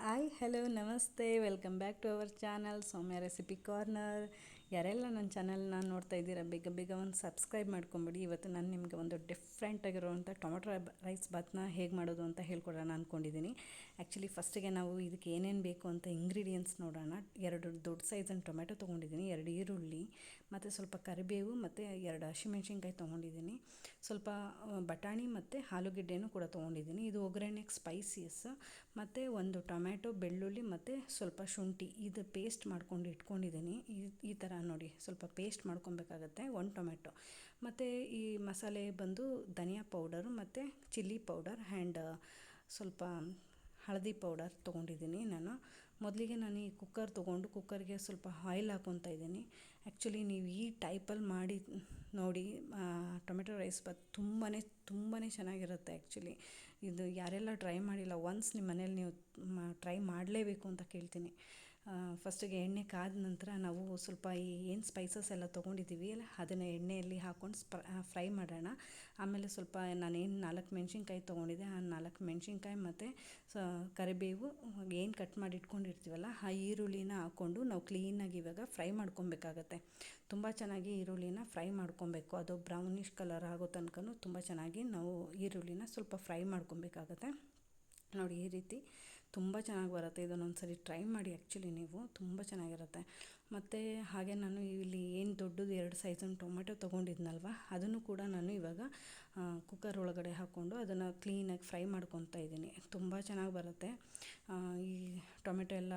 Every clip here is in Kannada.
ಹಾಯ್ ಹಲೋ ನಮಸ್ತೆ welcome back to our channel Soumya recipe corner. ಯಾರೆಲ್ಲ ನನ್ನ ಚಾನಲ್ನ ನೋಡ್ತಾ ಇದ್ದೀರಾ ಬೇಗ ಬೇಗ ಒಂದು ಸಬ್ಸ್ಕ್ರೈಬ್ ಮಾಡ್ಕೊಂಬಿಡಿ. ಇವತ್ತು ನಾನು ನಿಮಗೆ ಒಂದು ಡಿಫ್ರೆಂಟಾಗಿರುವಂಥ ಟೊಮೆಟೊ ರೈಸ್ ಬಾತ್ನ ಹೇಗೆ ಮಾಡೋದು ಅಂತ ಹೇಳ್ಕೊಡೋಣ ಅಂದ್ಕೊಂಡಿದ್ದೀನಿ. ಆ್ಯಕ್ಚುಲಿ ಫಸ್ಟಿಗೆ ನಾವು ಇದಕ್ಕೆ ಏನೇನು ಬೇಕು ಅಂತ ಇಂಗ್ರೀಡಿಯೆಂಟ್ಸ್ ನೋಡೋಣ. 2 ದೊಡ್ಡ ಸೈಜಿನ ಟೊಮೆಟೊ ತೊಗೊಂಡಿದ್ದೀನಿ, 2 ಈರುಳ್ಳಿ ಮತ್ತು ಸ್ವಲ್ಪ ಕರಿಬೇವು ಮತ್ತು 2 ಹಸಿಮೆಣ್ಸಿನ್ಕಾಯಿ ತೊಗೊಂಡಿದ್ದೀನಿ. ಸ್ವಲ್ಪ ಬಟಾಣಿ ಮತ್ತು ಆಲೂಗೆಡ್ಡೆನೂ ಕೂಡ ತೊಗೊಂಡಿದ್ದೀನಿ. ಇದು ಒಗ್ಗರಣೆಗೆ ಸ್ಪೈಸೀಸ್ ಮತ್ತು ಒಂದು ಟೊಮ್ಯಾಟೊ, ಬೆಳ್ಳುಳ್ಳಿ ಮತ್ತು ಸ್ವಲ್ಪ ಶುಂಠಿ ಇದು ಪೇಸ್ಟ್ ಮಾಡ್ಕೊಂಡು ಇಟ್ಕೊಂಡಿದ್ದೀನಿ. ಈ ಥರ ನೋಡಿ ಸ್ವಲ್ಪ ಪೇಸ್ಟ್ ಮಾಡ್ಕೊಬೇಕಾಗತ್ತೆ. 1 ಟೊಮೆಟೊ ಮತ್ತು ಈ ಮಸಾಲೆ ಬಂದು ಧನಿಯಾ ಪೌಡರು ಮತ್ತು ಚಿಲ್ಲಿ ಪೌಡರ್ ಆ್ಯಂಡ್ ಸ್ವಲ್ಪ ಹಳದಿ ಪೌಡರ್ ತೊಗೊಂಡಿದ್ದೀನಿ. ಮೊದಲಿಗೆ ನಾನು ಈ ಕುಕ್ಕರ್ ತೊಗೊಂಡು ಕುಕ್ಕರ್ಗೆ ಸ್ವಲ್ಪ ಆಯಿಲ್ ಹಾಕ್ಕೊತಾ ಇದ್ದೀನಿ. ಆ್ಯಕ್ಚುಲಿ ನೀವು ಈ ಟೈಪಲ್ಲಿ ಮಾಡಿ ನೋಡಿ, ಟೊಮೆಟೊ ರೈಸ್ ಬಾತ್ ತುಂಬಾ ಚೆನ್ನಾಗಿರುತ್ತೆ. ಆ್ಯಕ್ಚುಲಿ ಇದು ಯಾರೆಲ್ಲ ಟ್ರೈ ಮಾಡಿಲ್ಲ ಒನ್ಸ್ ನಿಮ್ಮ ಮನೇಲಿ ನೀವು ಟ್ರೈ ಮಾಡಲೇಬೇಕು ಅಂತ ಕೇಳ್ತೀನಿ. ಫಸ್ಟಿಗೆ ಎಣ್ಣೆ ಕಾದ ನಂತರ ನಾವು ಸ್ವಲ್ಪ ಏನು ಸ್ಪೈಸಸ್ ಎಲ್ಲ ತೊಗೊಂಡಿದ್ದೀವಿ ಅಲ್ಲ ಅದನ್ನು ಎಣ್ಣೆಯಲ್ಲಿ ಹಾಕ್ಕೊಂಡು ಫ್ರೈ ಮಾಡೋಣ. ಆಮೇಲೆ ಸ್ವಲ್ಪ ನಾನೇನು 4 ಮೆಣಸಿನ್ಕಾಯಿ ತೊಗೊಂಡಿದ್ದೆ, ಆ 4 ಮೆಣಸಿನ್ಕಾಯಿ ಮತ್ತು ಕರಿಬೇವು ಏನು ಕಟ್ ಮಾಡಿ ಇಟ್ಕೊಂಡಿರ್ತೀವಲ್ಲ ಆ ಈರುಳ್ಳಿನ ಹಾಕ್ಕೊಂಡು ನಾವು ಕ್ಲೀನಾಗಿ ಇವಾಗ ಫ್ರೈ ಮಾಡ್ಕೊಬೇಕಾಗತ್ತೆ. ತುಂಬ ಚೆನ್ನಾಗಿ ಈರುಳ್ಳಿನ ಫ್ರೈ ಮಾಡ್ಕೊಬೇಕು. ಅದು ಬ್ರೌನಿಷ್ ಕಲರ್ ಆಗೋ ತನಕ ತುಂಬ ಚೆನ್ನಾಗಿ ನಾವು ಈರುಳ್ಳಿನ ಸ್ವಲ್ಪ ಫ್ರೈ ಮಾಡ್ಕೊಬೇಕಾಗತ್ತೆ. ನೋಡಿ ಈ ರೀತಿ ತುಂಬ ಚೆನ್ನಾಗಿ ಬರುತ್ತೆ. ಇದನ್ನೊಂದು ಸರಿ ಟ್ರೈ ಮಾಡಿ. ಆ್ಯಕ್ಚುಲಿ ನೀವು ತುಂಬ ಚೆನ್ನಾಗಿರುತ್ತೆ. ಮತ್ತು ಹಾಗೆ ನಾನು ಇಲ್ಲಿ ಏನು ದೊಡ್ಡದು 2 ಸೈಜಿನ ಟೊಮೆಟೊ ತೊಗೊಂಡಿದ್ನಲ್ವ ಅದನ್ನು ಕೂಡ ನಾನು ಇವಾಗ ಕುಕ್ಕರ್ ಒಳಗಡೆ ಹಾಕ್ಕೊಂಡು ಅದನ್ನು ಕ್ಲೀನಾಗಿ ಫ್ರೈ ಮಾಡ್ಕೊತಾ ಇದ್ದೀನಿ. ತುಂಬ ಚೆನ್ನಾಗಿ ಬರುತ್ತೆ. ಈ ಟೊಮೆಟೊ ಎಲ್ಲ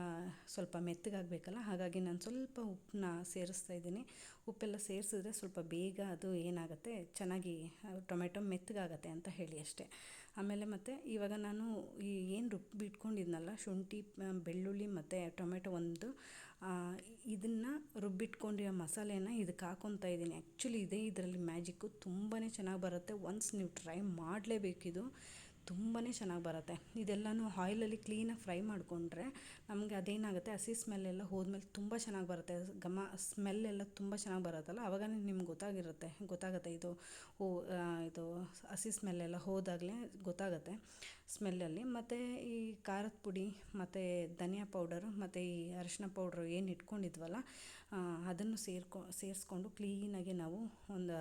ಸ್ವಲ್ಪ ಮೆತ್ತಗಾಗಬೇಕಲ್ಲ, ಹಾಗಾಗಿ ನಾನು ಸ್ವಲ್ಪ ಉಪ್ಪನ್ನ ಸೇರಿಸ್ತಾ ಇದ್ದೀನಿ. ಉಪ್ಪೆಲ್ಲ ಸೇರಿಸಿದ್ರೆ ಸ್ವಲ್ಪ ಬೇಗ ಅದು ಏನಾಗುತ್ತೆ ಚೆನ್ನಾಗಿ ಟೊಮೆಟೊ ಮೆತ್ತಗಾಗತ್ತೆ ಅಂತ ಹೇಳಿ ಅಷ್ಟೇ. ಆಮೇಲೆ ಮತ್ತು ಇವಾಗ ನಾನು ಈ ಏನು ರುಬ್ಬಿಟ್ಕೊಂಡಿದ್ನಲ್ಲ ಶುಂಠಿ, ಬೆಳ್ಳುಳ್ಳಿ ಮತ್ತು ಟೊಮೆಟೊ ಇದನ್ನು ರುಬ್ಬಿಟ್ಕೊಂಡಿರೋ ಮಸಾಲೆನ ಇದಕ್ಕೆ ಹಾಕ್ಕೊತಾ ಇದ್ದೀನಿ. ಆ್ಯಕ್ಚುಲಿ ಇದರಲ್ಲಿ ಮ್ಯಾಜಿಕ್ಕು ತುಂಬಾ ಚೆನ್ನಾಗಿ ಬರುತ್ತೆ. ಒನ್ಸ್ ನೀವು ಟ್ರೈ ಮಾಡಲೇಬೇಕಿದು, ತುಂಬಾ ಚೆನ್ನಾಗಿ ಬರುತ್ತೆ. ಇದೆಲ್ಲನೂ ಆಯಿಲಲ್ಲಿ ಕ್ಲೀನಾಗಿ ಫ್ರೈ ಮಾಡಿಕೊಂಡ್ರೆ ನಮಗೆ ಅದೇನಾಗುತ್ತೆ ಹಸಿ ಸ್ಮೆಲ್ಲೆಲ್ಲ ಹೋದ್ಮೇಲೆ ತುಂಬ ಚೆನ್ನಾಗಿ ಬರುತ್ತೆ. ಸ್ಮೆಲ್ಲೆಲ್ಲ ತುಂಬ ಚೆನ್ನಾಗಿ ಬರುತ್ತಲ್ಲ, ಆವಾಗ ನಿಮ್ಗೆ ಗೊತ್ತಾಗುತ್ತೆ ಇದು ಹಸಿ ಸ್ಮೆಲ್ಲೆಲ್ಲ ಹೋದಾಗಲೇ ಗೊತ್ತಾಗುತ್ತೆ ಸ್ಮೆಲ್ಲಲ್ಲಿ. ಮತ್ತು ಈ ಖಾರದ ಪುಡಿ ಮತ್ತು ಧನಿಯಾ ಪೌಡರು ಮತ್ತು ಈ ಅರಿಶಿನ ಪೌಡ್ರು ಏನು ಇಟ್ಕೊಂಡಿದ್ವಲ್ಲ ಅದನ್ನು ಸೇರಿಸ್ಕೊಂಡು ಕ್ಲೀನಾಗಿ ನಾವು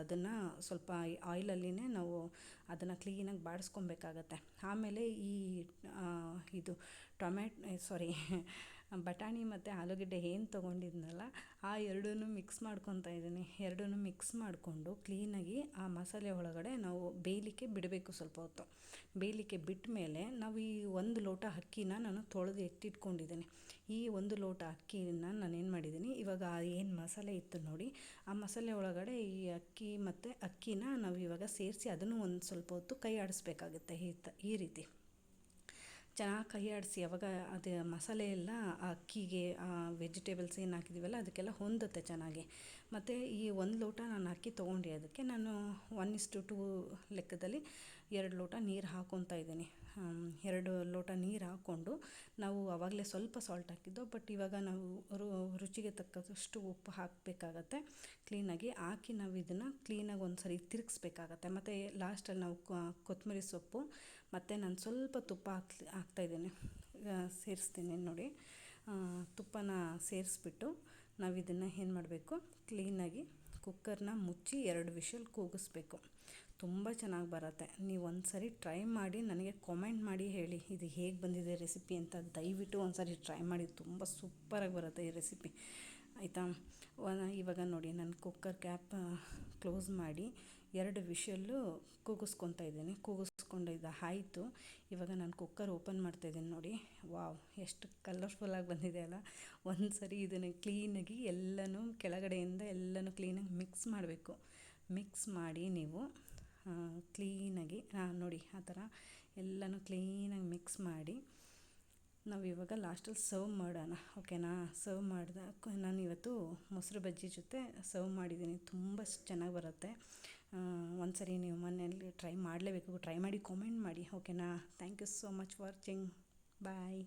ಅದನ್ನು ಸ್ವಲ್ಪ ಆಯಿಲಲ್ಲಿನೇ ನಾವು ಅದನ್ನು ಕ್ಲೀನಾಗಿ ಬಾಡಿಸ್ಕೊಬೇಕಾಗತ್ತೆ. ಆಮೇಲೆ ಇದು ಬಟಾಣಿ ಮತ್ತು ಆಲೂಗೆಡ್ಡೆ ಏನು ತೊಗೊಂಡಿದ್ನಲ್ಲ ಆ ಎರಡನ್ನೂ ಮಿಕ್ಸ್ ಮಾಡ್ಕೊತಾ ಇದ್ದೀನಿ. ಎರಡನ್ನೂ ಮಿಕ್ಸ್ ಮಾಡಿಕೊಂಡು ಕ್ಲೀನಾಗಿ ಆ ಮಸಾಲೆ ಒಳಗಡೆ ನಾವು ಬೇಯಲಿಕ್ಕೆ ಬಿಡಬೇಕು. ಸ್ವಲ್ಪ ಹೊತ್ತು ಬೇಯಲಿಕ್ಕೆ ಬಿಟ್ಟ ಮೇಲೆ ನಾವು ಈ 1 ಲೋಟ ಅಕ್ಕಿನ ನಾನು ತೊಳೆದು ಎತ್ತಿಟ್ಕೊಂಡಿದ್ದೀನಿ. ಈ 1 ಲೋಟ ಅಕ್ಕಿನ ನಾನೇನು ಮಾಡಿದ್ದೀನಿ, ಇವಾಗ ಏನು ಮಸಾಲೆ ಇತ್ತು ನೋಡಿ ಆ ಮಸಾಲೆ ಒಳಗಡೆ ಈ ಅಕ್ಕಿ ಮತ್ತು ಅಕ್ಕಿನ ನಾವು ಇವಾಗ ಸೇರಿಸಿ ಅದನ್ನು ಒಂದು ಸ್ವಲ್ಪ ಹೊತ್ತು ಕೈ ಆಡಿಸ್ಬೇಕಾಗುತ್ತೆ. ಈ ರೀತಿ ಚೆನ್ನಾಗಿ ಕೈ ಆಡಿಸಿ ಅವಾಗ ಅದು ಮಸಾಲೆ ಎಲ್ಲ ಆ ಅಕ್ಕಿಗೆ ವೆಜಿಟೇಬಲ್ಸ್ ಏನು ಹಾಕಿದ್ದೀವಲ್ಲ ಅದಕ್ಕೆಲ್ಲ ಹೊಂದುತ್ತೆ ಚೆನ್ನಾಗಿ. ಮತ್ತು ಈ 1 ಲೋಟ ನಾನು ಅಕ್ಕಿ ತೊಗೊಂಡಿರೋದಕ್ಕೆ ನಾನು 1:2 ಲೆಕ್ಕದಲ್ಲಿ 2 ಲೋಟ ನೀರು ಹಾಕ್ಕೊತಾ ಇದ್ದೀನಿ. 2 ಲೋಟ ನೀರು ಹಾಕ್ಕೊಂಡು ನಾವು ಆವಾಗಲೇ ಸ್ವಲ್ಪ ಸಾಲ್ಟ್ ಹಾಕಿದ್ದು, ಬಟ್ ಇವಾಗ ನಾವು ರುಚಿಗೆ ತಕ್ಕಷ್ಟು ಉಪ್ಪು ಹಾಕಬೇಕಾಗತ್ತೆ. ಕ್ಲೀನಾಗಿ ಹಾಕಿ ನಾವು ಇದನ್ನು ಕ್ಲೀನಾಗಿ ಒಂದು ಸರಿ ತಿರುಗಿಸ್ಬೇಕಾಗತ್ತೆ. ಮತ್ತು ಲಾಸ್ಟಲ್ಲಿ ನಾವು ಕೊತ್ತಂಬರಿ ಸೊಪ್ಪು ಮತ್ತು ನಾನು ಸ್ವಲ್ಪ ತುಪ್ಪ ಹಾಕ್ತಾಯಿದ್ದೀನಿ, ಸೇರಿಸ್ತೀನಿ ನೋಡಿ. ತುಪ್ಪನ ಸೇರಿಸ್ಬಿಟ್ಟು ನಾವು ಇದನ್ನು ಏನು ಮಾಡಬೇಕು, ಕ್ಲೀನಾಗಿ ಕುಕ್ಕರ್ನ ಮುಚ್ಚಿ 2 ವಿಷಲ್ ಕೂಗಿಸ್ಬೇಕು. ತುಂಬ ಚೆನ್ನಾಗಿ ಬರುತ್ತೆ. ನೀವು ಒಂದು ಸರಿ ಟ್ರೈ ಮಾಡಿ ನನಗೆ ಕಾಮೆಂಟ್ ಮಾಡಿ ಹೇಳಿ ಇದು ಹೇಗೆ ಬಂದಿದೆ ರೆಸಿಪಿ ಅಂತ. ದಯವಿಟ್ಟು ಒಂದು ಸರಿ ಟ್ರೈ ಮಾಡಿ, ತುಂಬ ಸೂಪರಾಗಿ ಬರುತ್ತೆ ಈ ರೆಸಿಪಿ, ಆಯಿತಾ. ಇವಾಗ ನೋಡಿ ನಾನು ಕುಕ್ಕರ್ ಕ್ಯಾಪ್ ಕ್ಲೋಸ್ ಮಾಡಿ 2 ವಿಷಲ್ಲು ಕೂಗಿಸ್ಕೊತಾ ಇದ್ದೀನಿ. ಕೂಗಿಸ್ಕೊಂಡಿದ್ದು ಆಯಿತು. ಇವಾಗ ನಾನು ಕುಕ್ಕರ್ ಓಪನ್ ಮಾಡ್ತಾಯಿದ್ದೀನಿ ನೋಡಿ. ವಾವ್, ಎಷ್ಟು ಕಲರ್ಫುಲ್ಲಾಗಿ ಬಂದಿದೆ ಅಲ್ಲ. ಒಂದು ಸರಿ ಇದನ್ನು ಕ್ಲೀನಾಗಿ ಎಲ್ಲನೂ ಕೆಳಗಡೆಯಿಂದ ಎಲ್ಲನೂ ಕ್ಲೀನಾಗಿ ಮಿಕ್ಸ್ ಮಾಡಬೇಕು. ಮಿಕ್ಸ್ ಮಾಡಿ ನೀವು ಕ್ಲೀನಾಗಿ ನೋಡಿ ಆ ಥರ ಎಲ್ಲನೂ ಕ್ಲೀನಾಗಿ ಮಿಕ್ಸ್ ಮಾಡಿ ನಾವು ಇವಾಗ ಲಾಸ್ಟಲ್ಲಿ ಸರ್ವ್ ಮಾಡೋಣ, ಓಕೆನಾ. ಸರ್ವ್ ಮಾಡಿದಾಗ ನಾನು ಇವತ್ತು ಮೊಸರು ಬಜ್ಜಿ ಜೊತೆ ಸರ್ವ್ ಮಾಡಿದ್ದೀನಿ. ತುಂಬ ಚೆನ್ನಾಗಿ ಬರುತ್ತೆ. ಒಂದು ಸರಿ ನೀವು ಮನೆಯಲ್ಲಿ ಟ್ರೈ ಮಾಡಲೇಬೇಕು. ಟ್ರೈ ಮಾಡಿ ಕಾಮೆಂಟ್ ಮಾಡಿ, ಓಕೆನಾ. Thank you so much for watching. Bye.